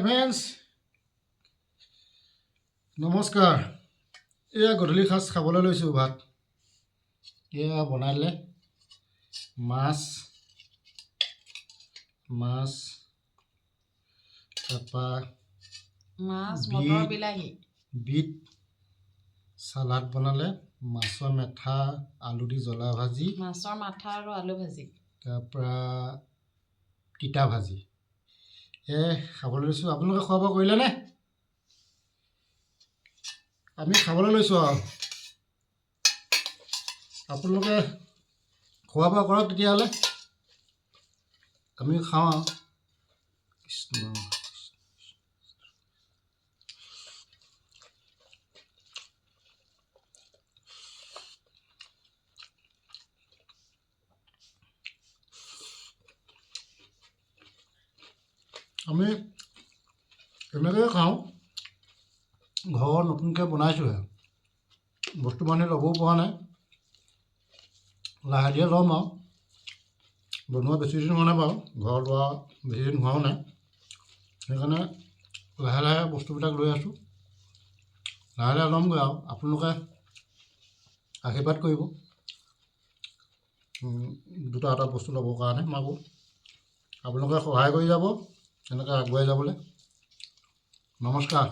Friends নমস্কাৰ। এয়া গধূলি সাজ খাবলৈ লৈছোঁ ভাত। এয়া বনালে মাছ তাৰপৰা মটৰ বিলাহী বিট চালাড বনালে, মাছৰ মেথা আলু দি জ্বলা ভাজি, মাছৰ মাথা আৰু আলু ভাজি, তাৰপৰা তিতা ভাজি। খাবলৈ লৈছোঁ। আপোনালোকে খোৱা বোৱা কৰিলেনে? আমি খাবলৈ লৈছোঁ আৰু আপোনালোকে খোৱা বোৱা কৰক, তেতিয়াহ'লে আমি খাওঁ আৰু। কৃষ্ণ আমি এনেকৈয়ে খাওঁ। ঘৰত নতুনকৈ বনাইছোঁহে, বস্তু বাহিনী ল'বও পৰা নাই, লাহে ধীৰে ল'ম আৰু। বনোৱা বেছি দিন হোৱা নাই বাৰু, ঘৰত লোৱা বেছি দিন হোৱাও নাই, সেইকাৰণে লাহে লাহে বস্তুবিলাক লৈ আছোঁ। লাহে লাহে ল'মগৈ আৰু আপোনালোকে আশীৰ্বাদ কৰিব দুটা এটা বস্তু ল'বৰ কাৰণে। মাকো আপোনালোকে সহায় কৰি যাব এনেকৈ আগুৱাই যাবলৈ। নমস্কাৰ।